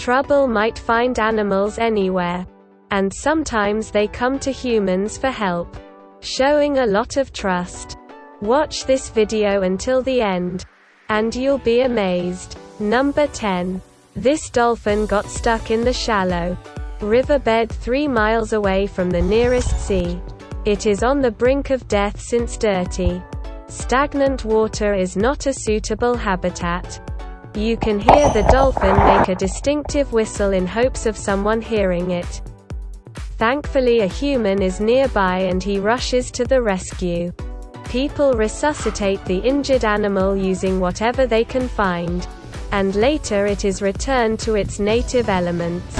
Trouble might find animals anywhere. And sometimes they come to humans for help, showing a lot of trust. Watch this video until the end, and you'll be amazed. Number 10. This dolphin got stuck in the shallow riverbed 3 miles away from the nearest sea. It is on the brink of death since dirty, stagnant water is not a suitable habitat. You can hear the dolphin make a distinctive whistle in hopes of someone hearing it. Thankfully, a human is nearby and he rushes to the rescue. People resuscitate the injured animal using whatever they can find, and later it is returned to its native elements.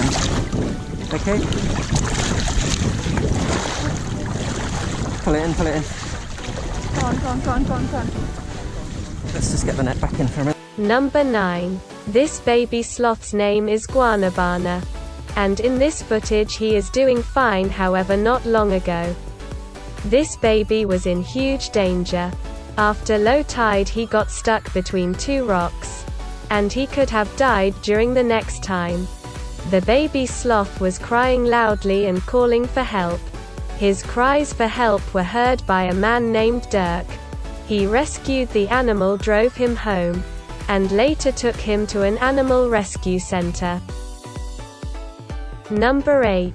Okay. Pull it in, pull it in. Go on. Let's just get the net back in for a minute. Number 9. This baby sloth's name is Guanabana. And in this footage he is doing fine, however not long ago, this baby was in huge danger. After low tide he got stuck between 2 rocks, and he could have died during the next time. The baby sloth was crying loudly and calling for help. His cries for help were heard by a man named Dirk. He rescued the animal, drove him home, and later took him to an animal rescue center. Number 8.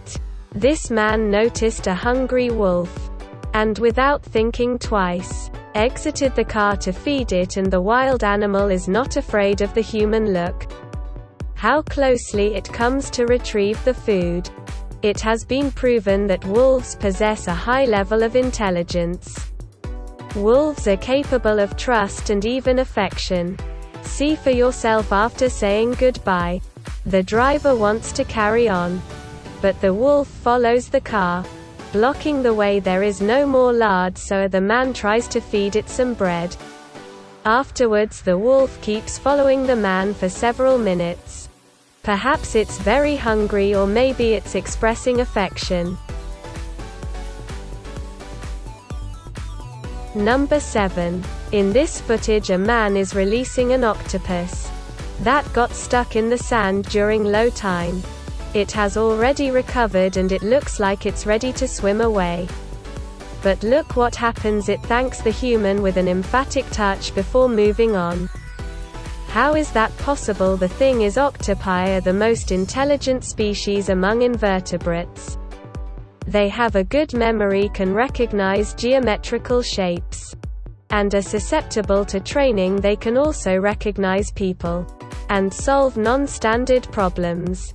This man noticed a hungry wolf, and without thinking twice, exited the car to feed it, and the wild animal is not afraid of the human look. How closely it comes to retrieve the food. It has been proven that wolves possess a high level of intelligence. Wolves are capable of trust and even affection. See for yourself. After saying goodbye, the driver wants to carry on, but the wolf follows the car, blocking the way. There is no more lard, so the man tries to feed it some bread. Afterwards the wolf keeps following the man for several minutes. Perhaps it's very hungry, or maybe it's expressing affection. Number 7. In this footage a man is releasing an octopus that got stuck in the sand during low tide. It has already recovered and it looks like it's ready to swim away. But look what happens, it thanks the human with an emphatic touch before moving on. How is that possible? The thing is, octopi are the most intelligent species among invertebrates. They have a good memory, can recognize geometrical shapes, and are susceptible to training. They can also recognize people and solve non-standard problems.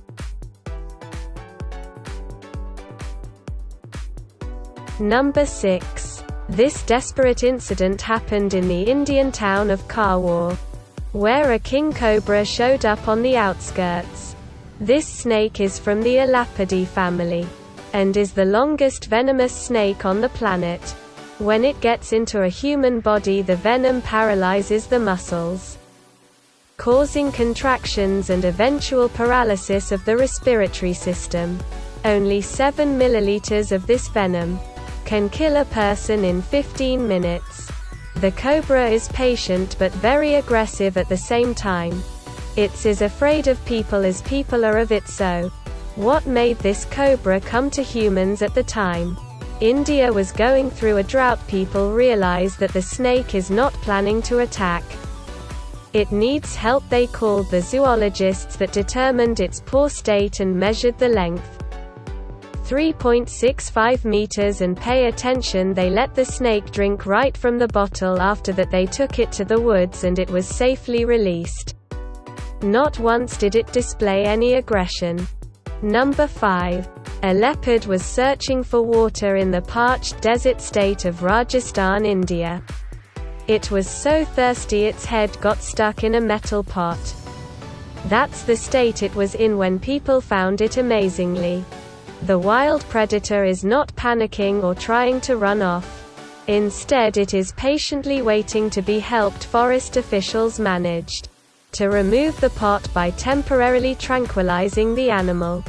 Number 6. This desperate incident happened in the Indian town of Karwar, where a king cobra showed up on the outskirts. This snake is from the Elapidae family, and is the longest venomous snake on the planet. When it gets into a human body, the venom paralyzes the muscles, causing contractions and eventual paralysis of the respiratory system. Only 7 milliliters of this venom can kill a person in 15 minutes. The cobra is patient but very aggressive at the same time. It is afraid of people as people are of it. So, what made this cobra come to humans at the time? India was going through a drought. People realized that the snake is not planning to attack. It needs help. They called the zoologists that determined its poor state and measured the length, 3.65 meters, and pay attention, they let the snake drink right from the bottle. After that they took it to the woods and it was safely released. Not once did it display any aggression. Number 5. A leopard was searching for water in the parched desert state of Rajasthan, India. It was so thirsty its head got stuck in a metal pot. That's the state it was in when people found it. Amazingly, the wild predator is not panicking or trying to run off. Instead, it is patiently waiting to be helped. Forest officials managed to remove the pot by temporarily tranquilizing the animal.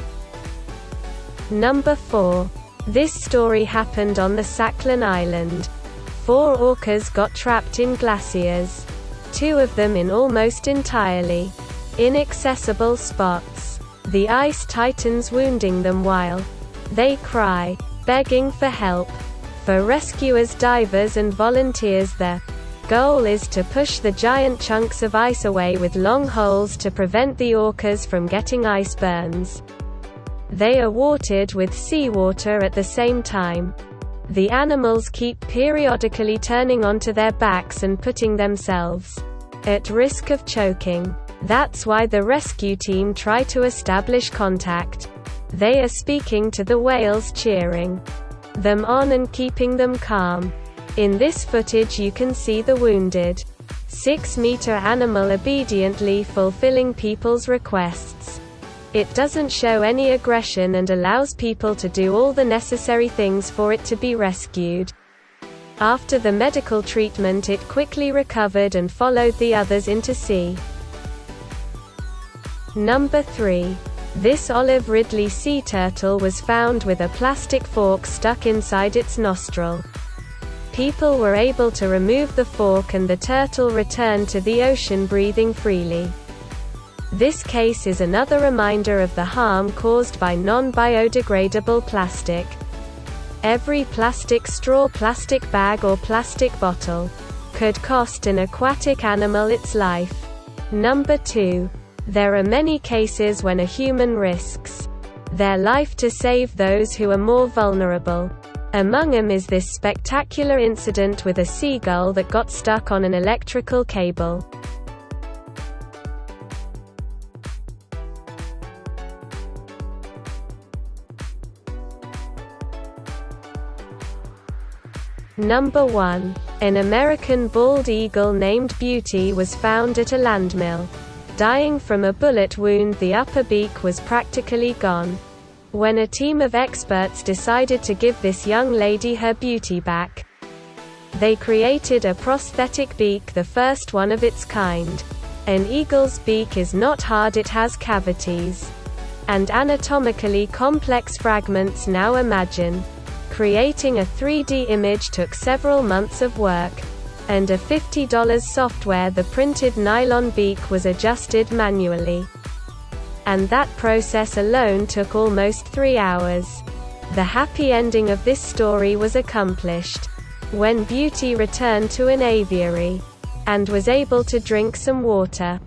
Number 4. This story happened on the Sakhalin Island. 4 orcas got trapped in glaciers, 2 of them in almost entirely inaccessible spots. the ice tightens, wounding them while they cry, begging for help. For rescuers, divers and volunteers, the goal is to push the giant chunks of ice away with long holes to prevent the orcas from getting ice burns. They are watered with seawater at the same time. The animals keep periodically turning onto their backs and putting themselves at risk of choking. That's why the rescue team try to establish contact. They are speaking to the whales, cheering them on and keeping them calm. In this footage you can see the wounded 6-meter animal obediently fulfilling people's requests. It doesn't show any aggression and allows people to do all the necessary things for it to be rescued. After the medical treatment, it quickly recovered and followed the others into sea. Number 3. This olive Ridley sea turtle was found with a plastic fork stuck inside its nostril. People were able to remove the fork and the turtle returned to the ocean breathing freely. This case is another reminder of the harm caused by non-biodegradable plastic. Every plastic straw, plastic bag or plastic bottle could cost an aquatic animal its life. Number 2. There are many cases when a human risks their life to save those who are more vulnerable. Among them is this spectacular incident with a seagull that got stuck on an electrical cable. Number 1. An American bald eagle named Beauty was found at a landmill. Dying from a bullet wound, the upper beak was practically gone. When a team of experts decided to give this young lady her beauty back, they created a prosthetic beak, the first one of its kind. An eagle's beak is not hard, it has cavities and anatomically complex fragments. Now imagine creating a 3D image took several months of work and a $50 software. The printed nylon beak was adjusted manually, and that process alone took almost 3 hours. The happy ending of this story was accomplished when Beauty returned to an aviary and was able to drink some water.